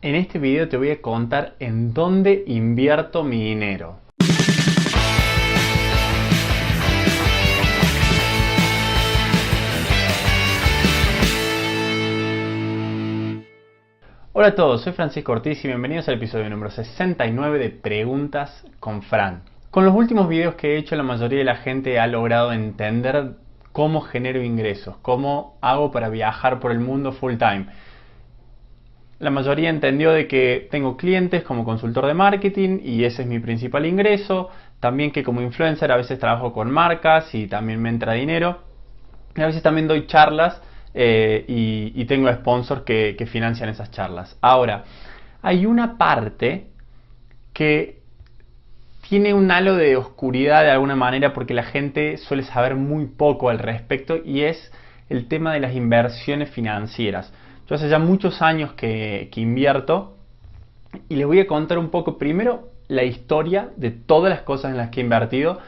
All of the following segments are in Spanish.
En este video te voy a contar en dónde invierto mi dinero. Hola a todos, soy Francisco Ortiz y bienvenidos al episodio número 69 de Preguntas con Fran. Con los últimos videos que he hecho, la mayoría de la gente ha logrado entender cómo genero ingresos, cómo hago para viajar por el mundo full time. La mayoría entendió de que tengo clientes como consultor de marketing y ese es mi principal ingreso. También que como influencer a veces trabajo con marcas y también me entra dinero. Y a veces también doy charlas y tengo sponsors que financian esas charlas. Ahora, hay una parte que tiene un halo de oscuridad de alguna manera porque la gente suele saber muy poco al respecto y es el tema de las inversiones financieras. Yo hace ya muchos años que invierto y les voy a contar un poco primero la historia de todas las cosas en las que he invertido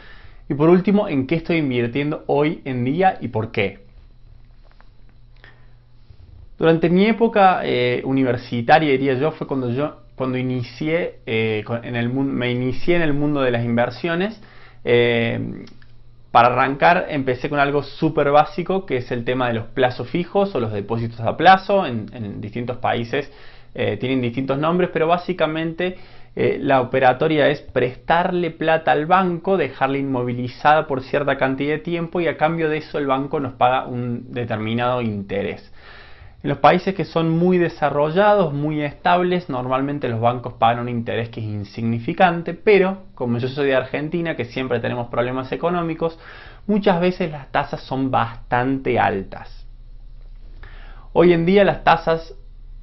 y por último en qué estoy invirtiendo hoy en día y por qué. Durante mi época universitaria, diría yo, fue cuando inicié me inicié en el mundo de las inversiones. Para arrancar empecé con algo súper básico que es el tema de los plazos fijos o los depósitos a plazo. En distintos países tienen distintos nombres, pero básicamente la operatoria es prestarle plata al banco, dejarla inmovilizada por cierta cantidad de tiempo y a cambio de eso el banco nos paga un determinado interés. En los países que son muy desarrollados, muy estables, normalmente los bancos pagan un interés que es insignificante, pero como yo soy de Argentina, que siempre tenemos problemas económicos, muchas veces las tasas son bastante altas. Hoy en día las tasas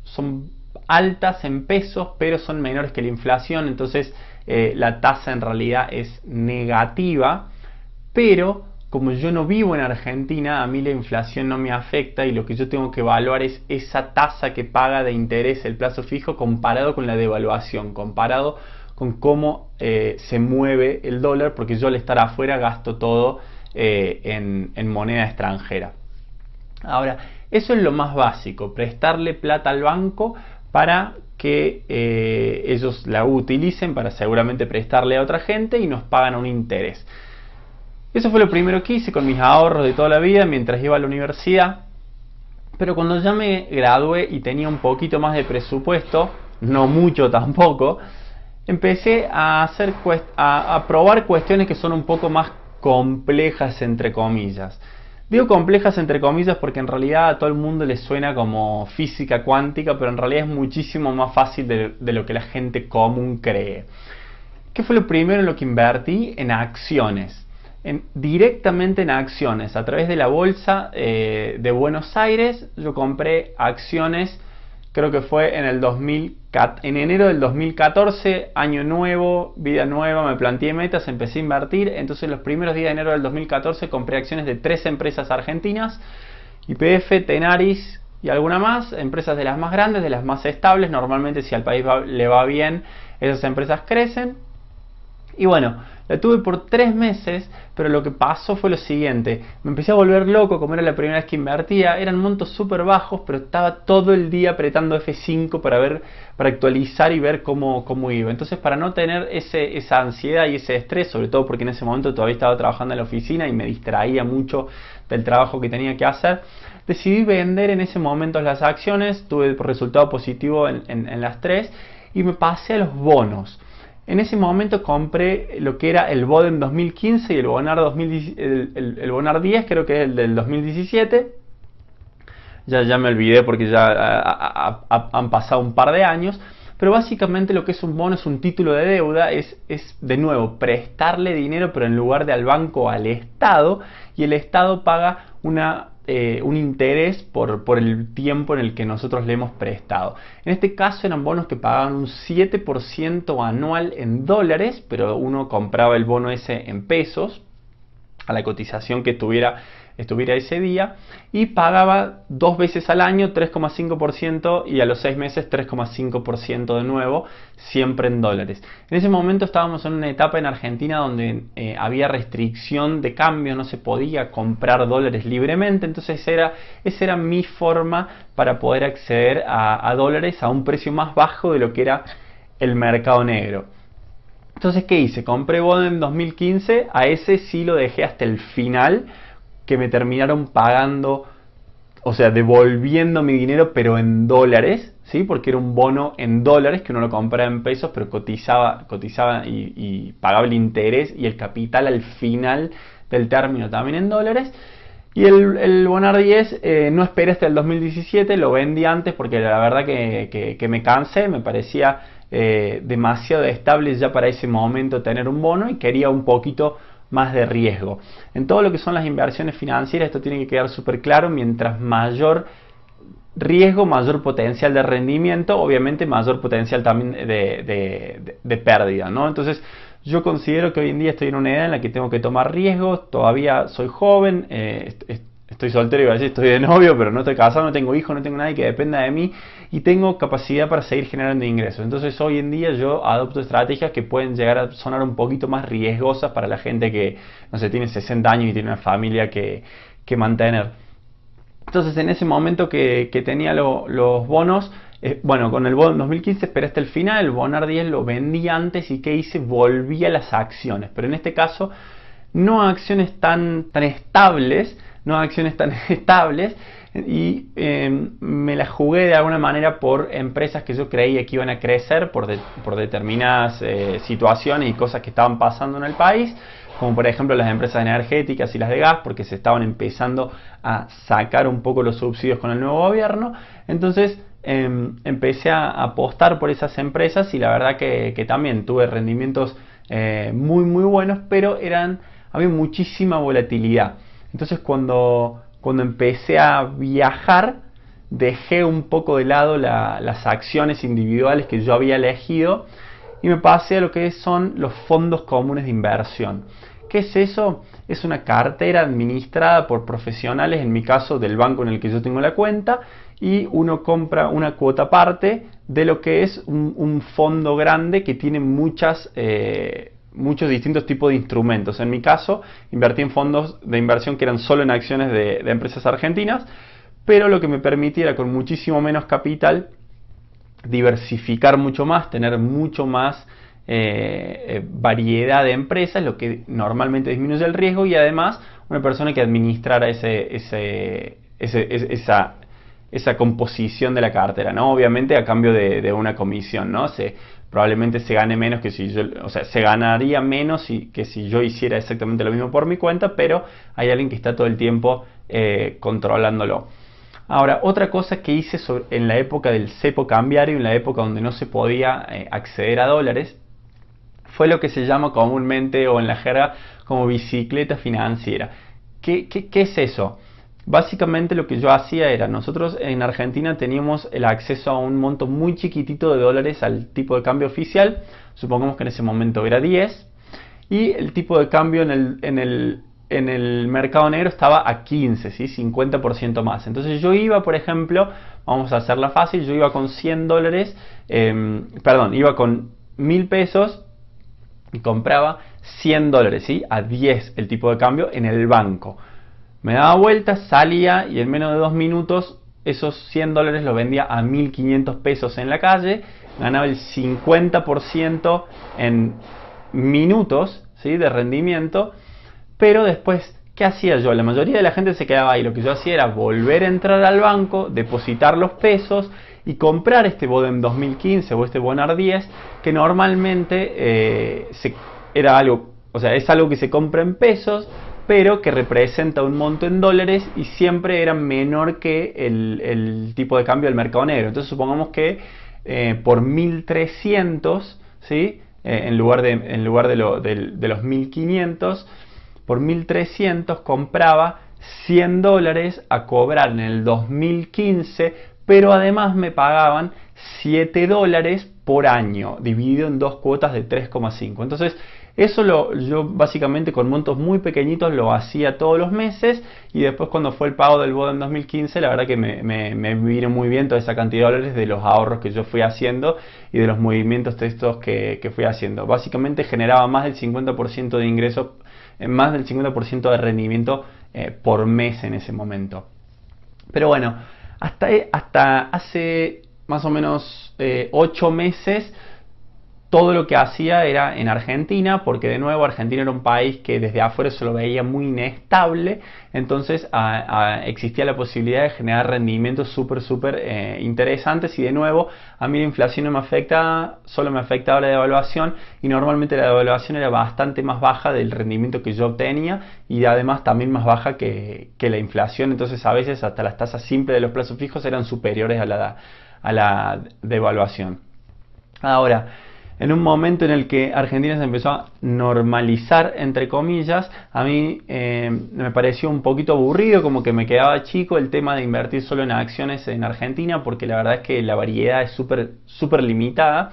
son altas en pesos, pero son menores que la inflación, entonces la tasa en realidad es negativa, pero como yo no vivo en Argentina, a mí la inflación no me afecta y lo que yo tengo que evaluar es esa tasa que paga de interés el plazo fijo comparado con la devaluación, comparado con cómo se mueve el dólar, porque yo al estar afuera gasto todo en moneda extranjera. Ahora, eso es lo más básico, prestarle plata al banco para que ellos la utilicen para seguramente prestarle a otra gente y nos pagan un interés. Eso fue lo primero que hice con mis ahorros de toda la vida mientras iba a la universidad. Pero cuando ya me gradué y tenía un poquito más de presupuesto, no mucho tampoco, empecé a probar cuestiones que son un poco más complejas entre comillas. Digo complejas entre comillas porque en realidad a todo el mundo le suena como física cuántica, pero en realidad es muchísimo más fácil de lo que la gente común cree. ¿Qué fue lo primero en lo que invertí? En acciones. Directamente en acciones, a través de la bolsa de Buenos Aires. Yo compré acciones, creo que fue en enero del 2014, año nuevo, vida nueva, me planteé metas, empecé a invertir. Entonces los primeros días de enero del 2014 compré acciones de 3 empresas argentinas, YPF, Tenaris y alguna más, empresas de las más grandes, de las más estables. Normalmente si al país le va bien, esas empresas crecen. Y bueno, la tuve por 3 meses, pero lo que pasó fue lo siguiente. Me empecé a volver loco, como era la primera vez que invertía. Eran montos súper bajos, pero estaba todo el día apretando F5 para actualizar y ver cómo iba. Entonces, para no tener esa ansiedad y ese estrés, sobre todo porque en ese momento todavía estaba trabajando en la oficina y me distraía mucho del trabajo que tenía que hacer, decidí vender en ese momento las acciones. Tuve resultado positivo en las 3 y me pasé a los bonos. En ese momento compré lo que era el BODEM 2015 y el Bonar 10, creo que es el del 2017. Ya me olvidé porque ya han pasado un par de años. Pero básicamente lo que es un bono es un título de deuda, es de nuevo prestarle dinero, pero en lugar de al banco, al Estado, y el Estado paga un interés por el tiempo en el que nosotros le hemos prestado. En este caso eran bonos que pagaban un 7% anual en dólares, pero uno compraba el bono ese en pesos, a la cotización que estuviera estuviera ese día, y pagaba 2 veces al año 3,5% y a los 6 meses 3,5% de nuevo, siempre en dólares. En ese momento estábamos en una etapa en Argentina donde había restricción de cambio, no se podía comprar dólares libremente, entonces esa era mi forma para poder acceder a dólares a un precio más bajo de lo que era el mercado negro. Entonces, ¿qué hice? Compré bono en 2015, a ese sí lo dejé hasta el final, que me terminaron pagando, o sea, devolviendo mi dinero, pero en dólares, ¿sí? Porque era un bono en dólares, que uno lo compraba en pesos, pero cotizaba y pagaba el interés y el capital al final del término también en dólares. Y el Bonar 10 no esperé hasta el 2017, lo vendí antes porque la verdad que me cansé, me parecía demasiado estable ya para ese momento tener un bono y quería un poquito más de riesgo. En todo lo que son las inversiones financieras esto tiene que quedar súper claro: mientras mayor riesgo, mayor potencial de rendimiento, obviamente mayor potencial también de pérdida, ¿no? Entonces yo considero que hoy en día estoy en una edad en la que tengo que tomar riesgos, todavía soy joven, estoy soltero, iba a decir, estoy de novio, pero no estoy casado, no tengo hijos, no tengo nadie que dependa de mí y tengo capacidad para seguir generando ingresos. Entonces hoy en día yo adopto estrategias que pueden llegar a sonar un poquito más riesgosas para la gente que, no sé, tiene 60 años y tiene una familia que mantener. Entonces en ese momento que tenía los bonos, bueno, con el bono 2015 esperé hasta el final, el Bonar 10 lo vendí antes y ¿qué hice? Volví a las acciones, pero en este caso no a acciones tan estables, y me la jugué de alguna manera por empresas que yo creía que iban a crecer por determinadas situaciones y cosas que estaban pasando en el país, como por ejemplo las empresas energéticas y las de gas, porque se estaban empezando a sacar un poco los subsidios con el nuevo gobierno. Entonces empecé a apostar por esas empresas y la verdad que también tuve rendimientos muy buenos, pero había muchísima volatilidad. Entonces cuando empecé a viajar, dejé un poco de lado las acciones individuales que yo había elegido y me pasé a lo que son los fondos comunes de inversión. ¿Qué es eso? Es una cartera administrada por profesionales, en mi caso del banco en el que yo tengo la cuenta, y uno compra una cuota aparte de lo que es un fondo grande que tiene muchos distintos tipos de instrumentos. En mi caso, invertí en fondos de inversión que eran solo en acciones de empresas argentinas, pero lo que me permitiera con muchísimo menos capital diversificar mucho más, tener mucho más variedad de empresas, lo que normalmente disminuye el riesgo, y además una persona que administrara esa composición de la cartera, ¿no? Obviamente a cambio de una comisión, ¿no? Probablemente se gane menos que si yo, o sea, se ganaría menos que si yo hiciera exactamente lo mismo por mi cuenta, pero hay alguien que está todo el tiempo controlándolo. Ahora, otra cosa que hice en la época del cepo cambiario, en la época donde no se podía acceder a dólares, fue lo que se llama comúnmente o en la jerga como bicicleta financiera. ¿Qué es eso? Básicamente lo que yo hacía era, nosotros en Argentina teníamos el acceso a un monto muy chiquitito de dólares al tipo de cambio oficial, supongamos que en ese momento era 10, y el tipo de cambio en el mercado negro estaba a 15, ¿sí? 50% más. Entonces yo iba, por ejemplo, vamos a hacerla fácil, yo iba con 100 dólares, iba con 1000 pesos y compraba 100 dólares, ¿sí? A 10 el tipo de cambio en el banco. Me daba vuelta, salía y en menos de 2 minutos esos 100 dólares los vendía a 1500 pesos en la calle, ganaba el 50% en minutos, ¿sí? De rendimiento. Pero después, ¿qué hacía yo? La mayoría de la gente se quedaba ahí. Lo que yo hacía era volver a entrar al banco, depositar los pesos y comprar este Bodem 2015 o este Bonar 10, que normalmente era algo, o sea, es algo que se compra en pesos, pero que representa un monto en dólares y siempre era menor que el tipo de cambio del mercado negro. Entonces supongamos que por 1300, ¿sí? En lugar de los 1500, por 1300 compraba 100 dólares a cobrar en el 2015, pero además me pagaban 7 dólares por año, dividido en dos cuotas de 3,5. Entonces Yo básicamente con montos muy pequeñitos lo hacía todos los meses, y después cuando fue el pago del bono en 2015, la verdad que me vino muy bien toda esa cantidad de dólares de los ahorros que yo fui haciendo y de los movimientos de estos que fui haciendo. Básicamente generaba más del 50% de ingresos, más del 50% de rendimiento por mes en ese momento. Pero bueno, hasta hace más o menos 8 meses todo lo que hacía era en Argentina, porque de nuevo Argentina era un país que desde afuera se lo veía muy inestable, entonces existía la posibilidad de generar rendimientos súper interesantes, y de nuevo a mí la inflación no me afectaba, solo me afectaba la devaluación, y normalmente la devaluación era bastante más baja del rendimiento que yo obtenía, y además también más baja que la inflación, entonces a veces hasta las tasas simples de los plazos fijos eran superiores a la devaluación. Ahora, en un momento en el que Argentina se empezó a normalizar, entre comillas, a mí me pareció un poquito aburrido, como que me quedaba chico el tema de invertir solo en acciones en Argentina, porque la verdad es que la variedad es súper limitada,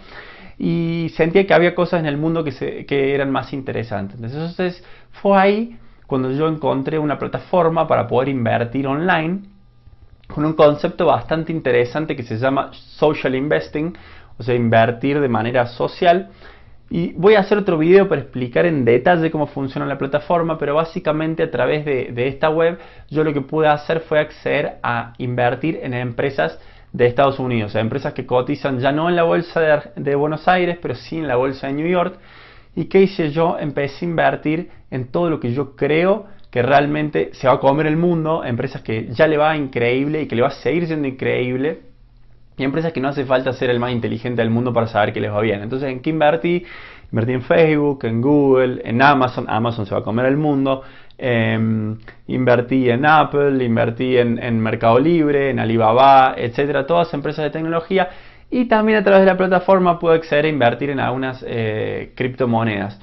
y sentía que había cosas en el mundo que eran más interesantes. Entonces fue ahí cuando yo encontré una plataforma para poder invertir online con un concepto bastante interesante que se llama Social Investing, o sea, invertir de manera social. Y voy a hacer otro video para explicar en detalle cómo funciona la plataforma, pero básicamente a través de esta web yo lo que pude hacer fue acceder a invertir en empresas de Estados Unidos, o sea, empresas que cotizan ya no en la bolsa de Buenos Aires, pero sí en la bolsa de New York. ¿Y qué hice yo? Empecé a invertir en todo lo que yo creo que realmente se va a comer el mundo, empresas que ya le va increíble y que le va a seguir siendo increíble, y empresas que no hace falta ser el más inteligente del mundo para saber que les va bien. Entonces, ¿en qué invertí? Invertí en Facebook, en Google, en Amazon. Amazon se va a comer el mundo. Invertí en Apple, invertí en Mercado Libre, en Alibaba, etcétera. Todas empresas de tecnología. Y también a través de la plataforma puedo acceder a invertir en algunas criptomonedas.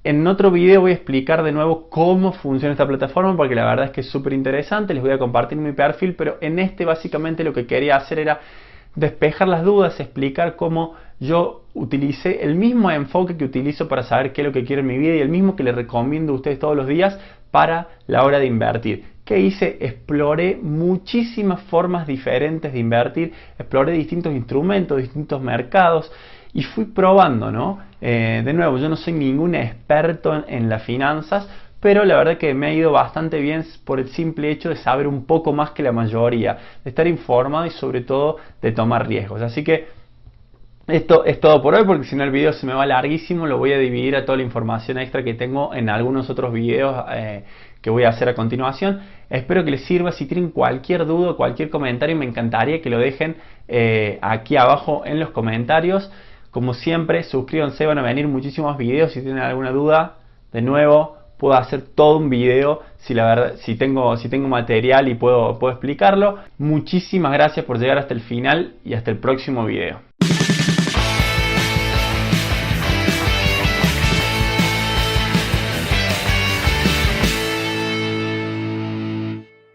En otro video voy a explicar de nuevo cómo funciona esta plataforma, porque la verdad es que es súper interesante. Les voy a compartir mi perfil, pero en este básicamente lo que quería hacer era despejar las dudas, explicar cómo yo utilicé el mismo enfoque que utilizo para saber qué es lo que quiero en mi vida, y el mismo que les recomiendo a ustedes todos los días para la hora de invertir. ¿Qué hice? Exploré muchísimas formas diferentes de invertir, exploré distintos instrumentos, distintos mercados, y fui probando, ¿no? De nuevo, yo no soy ningún experto en las finanzas, pero la verdad que me ha ido bastante bien por el simple hecho de saber un poco más que la mayoría, de estar informado y sobre todo de tomar riesgos. Así que esto es todo por hoy, porque si no el video se me va larguísimo. Lo voy a dividir a toda la información extra que tengo en algunos otros videos que voy a hacer a continuación. Espero que les sirva. Si tienen cualquier duda o cualquier comentario, me encantaría que lo dejen aquí abajo en los comentarios. Como siempre, suscríbanse, van a venir muchísimos videos. Si tienen alguna duda, de nuevo, puedo hacer todo un video si tengo material y puedo explicarlo. Muchísimas gracias por llegar hasta el final, y hasta el próximo video.